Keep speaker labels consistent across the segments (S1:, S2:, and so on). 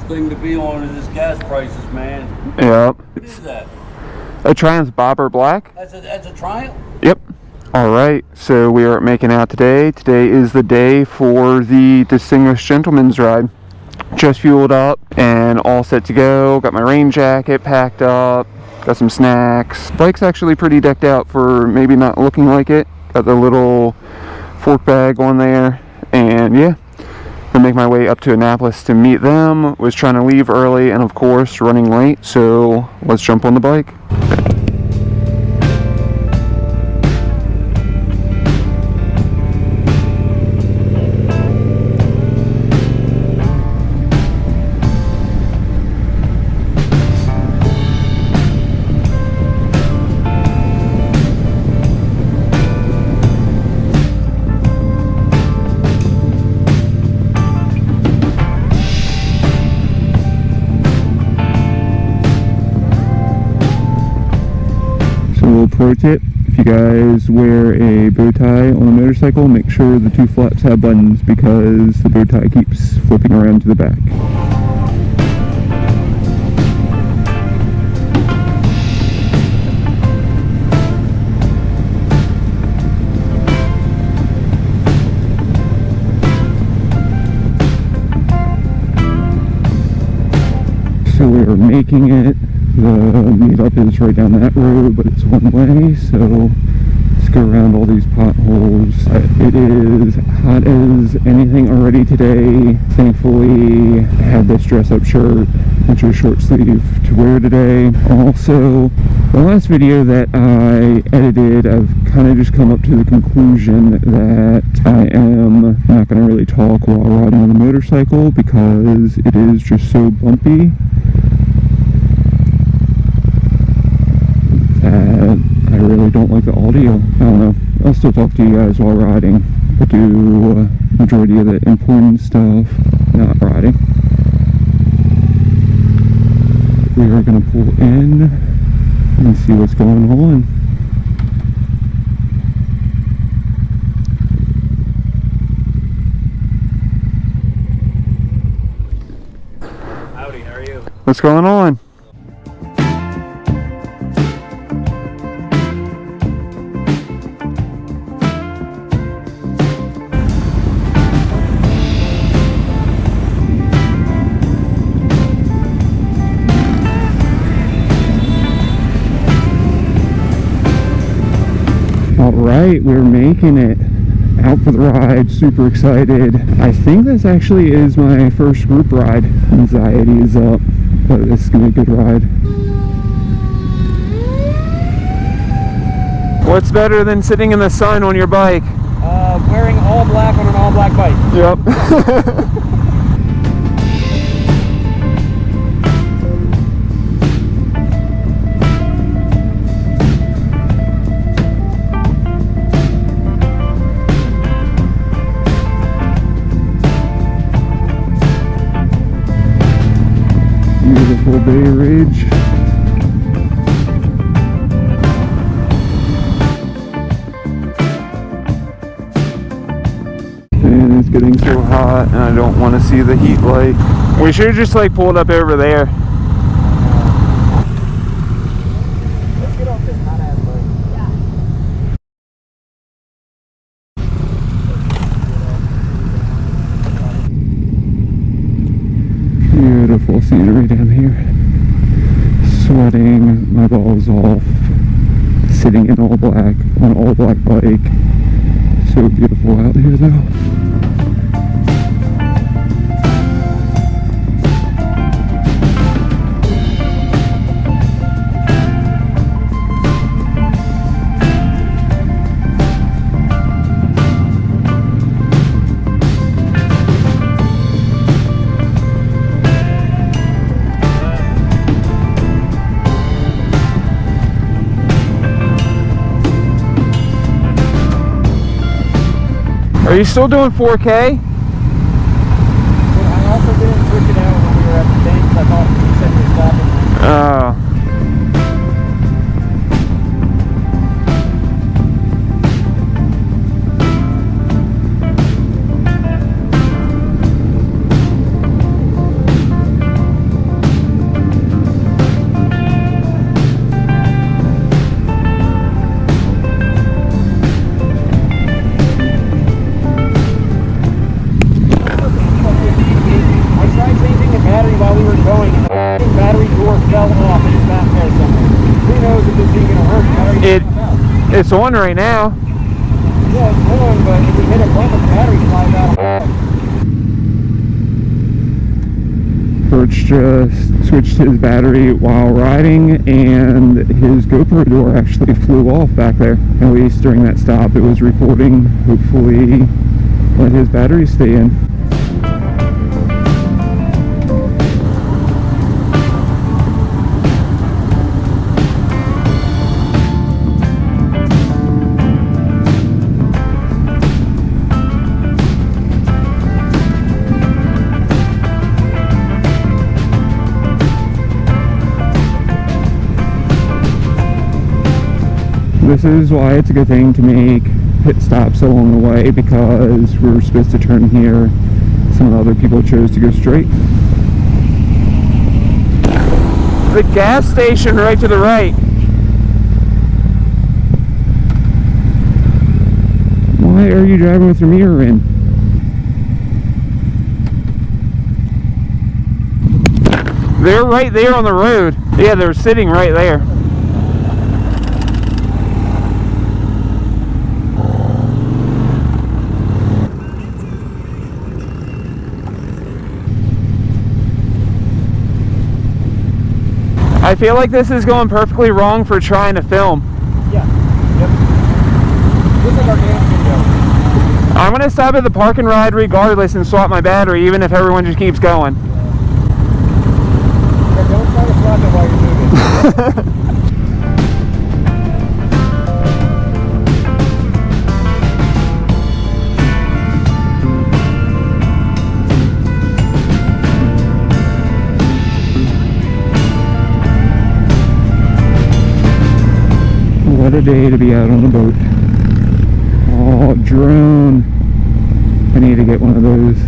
S1: thing to be on is this gas prices, man.
S2: Yep.
S1: What is that?
S2: A Triumph Bobber Black.
S1: That's a Triumph?
S2: Yep. Alright, so we are making out today. Today is the day for the Distinguished Gentleman's Ride. Just fueled up and all set to go. Got my rain jacket packed up. Got some snacks. Bike's actually pretty decked out for maybe not looking like it. Got the little fork bag on there. And yeah, gonna make my way up to Annapolis to meet them. Was trying to leave early and of course running late. So let's jump on the bike. Pro tip, if you guys wear a bow tie on a motorcycle, make sure the two flaps have buttons because the bow tie keeps flipping around to the back. So we are making it. The meetup is right down that road, but it's one way, so let's go around all these potholes. It is hot as anything already today. Thankfully, I had this dress-up shirt, which is short sleeve, to wear today. Also, the last video that I edited, I've kind of just come up to the conclusion that I am not going to really talk while riding on the motorcycle because it is just so bumpy. I really don't like the audio. I don't know. I'll still talk to you guys while riding, but do majority of the important stuff not riding. We are going to pull in and see what's going on.
S1: Howdy, how are you?
S2: What's going on? Alright, we're making it out for the ride, super excited. I think this actually is my first group ride. Anxiety is up, but this is gonna be a good ride. What's better than sitting in the sun on your bike?
S3: Wearing all black on an all black bike.
S2: Yep. Beautiful Bay Ridge. And it's getting so hot and I don't want to see the heat light. We should have just like pulled up over there.
S3: Let's get off this hot ass bike.
S2: Beautiful scenery down here. Sweating my balls off. Sitting in all black on all black bike. So beautiful out here though. Are you still doing 4K?
S3: I also didn't switch it out when we were at the tank because I thought you said you were stopping.
S2: Oh. it's on right now.
S3: Yeah, it's on, but if we hit a bump, the battery flies out.
S2: Burch just switched his battery while riding, and his GoPro door actually flew off back there. At least during that stop, it was recording. Hopefully, let his battery stay in. This is why it's a good thing to make pit stops along the way, because we were supposed to turn here. Some other people chose to go straight. The gas station right to the right. Why are you driving with your mirror in? They're right there on the road. Yeah, they're sitting right there. I feel like this is going perfectly wrong for trying to film.
S3: Yeah. Yep. This is our dance video.
S2: I'm going to stop at the park and ride regardless and swap my battery, even if everyone just keeps going.
S3: Yeah, don't try to swap it while you're moving.
S2: What a day to be out on a boat. Oh, drone. I need to get one of those.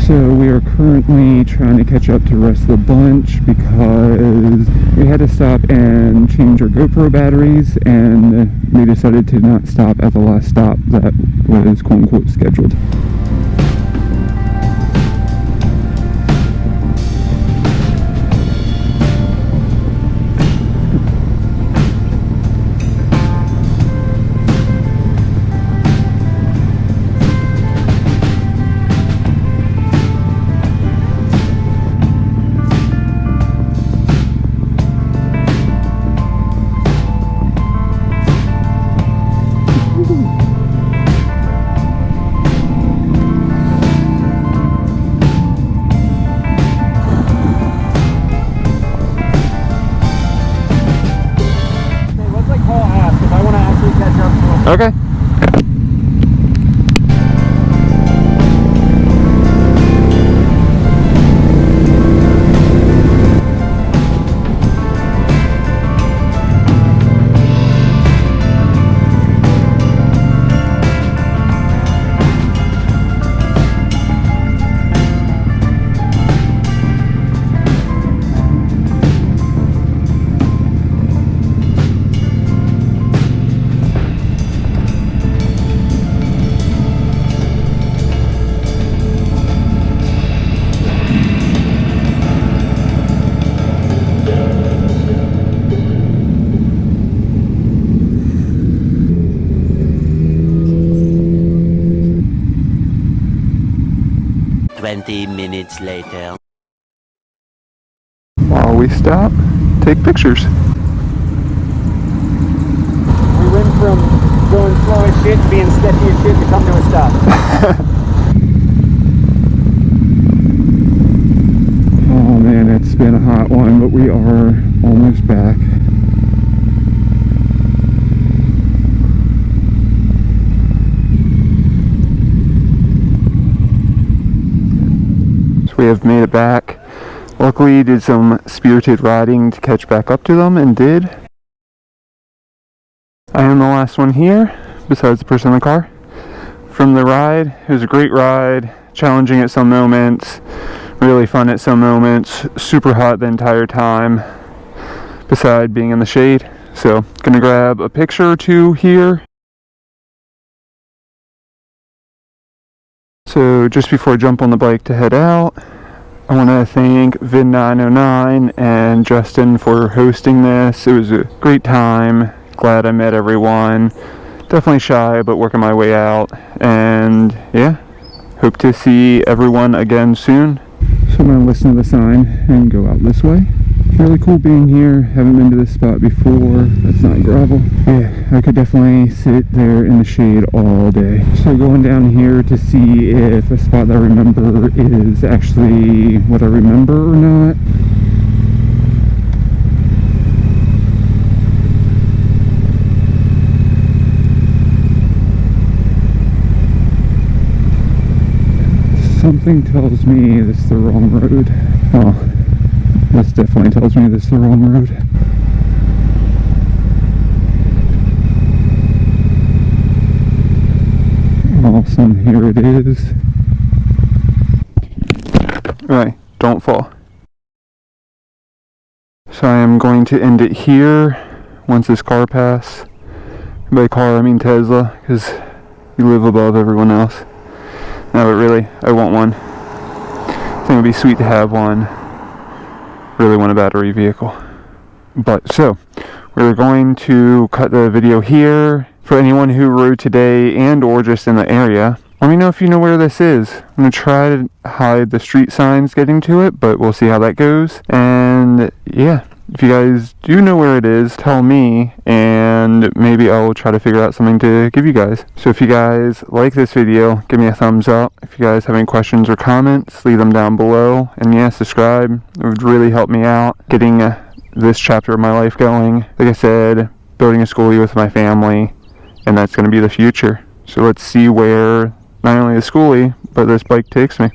S2: So we are currently trying to catch up to the rest of the bunch because we had to stop and change our GoPro batteries, and we decided to not stop at the last stop that was quote-unquote scheduled. Okay.
S4: Minutes later.
S2: While we stop, take pictures.
S3: We went from going slow as shit to being sketchy as shit to come to a stop.
S2: Oh man, it's been a hot one, but we are almost back. So we have made it back. Luckily, did some spirited riding to catch back up to them, and did. I am the last one here, besides the person in the car. From the ride, it was a great ride, challenging at some moments, really fun at some moments, super hot the entire time, beside being in the shade. So, gonna grab a picture or two here. So, just before I jump on the bike to head out, I want to thank Vid909 and Justin for hosting this. It was a great time. Glad I met everyone. Definitely shy, but working my way out. And yeah, hope to see everyone again soon. So I'm going to listen to the sign and go out this way. Really cool being here. Haven't been to this spot before. That's not gravel. Yeah, I could definitely sit there in the shade all day. So going down here to see if a spot that I remember is actually what I remember or not. Something tells me this is the wrong road. Oh. This definitely tells me this is the wrong road. Awesome, here it is. Alright, don't fall. So I am going to end it here once this car passes. By car I mean Tesla, because you live above everyone else. No, but really, I want one. I think it would be sweet to have one. Really want a battery vehicle. But so we're going to cut the video here. For anyone who rode today and or just in the area, let me know if you know where this is. I'm going to try to hide the street signs getting to it, but we'll see how that goes. And yeah, if you guys do know where it is, tell me, and maybe I'll try to figure out something to give you guys. So if you guys like this video, give me a thumbs up. If you guys have any questions or comments, leave them down below. And yeah, subscribe. It would really help me out getting this chapter of my life going. Like I said, building a schoolie with my family, and that's going to be the future. So let's see where not only the schoolie, but this bike takes me.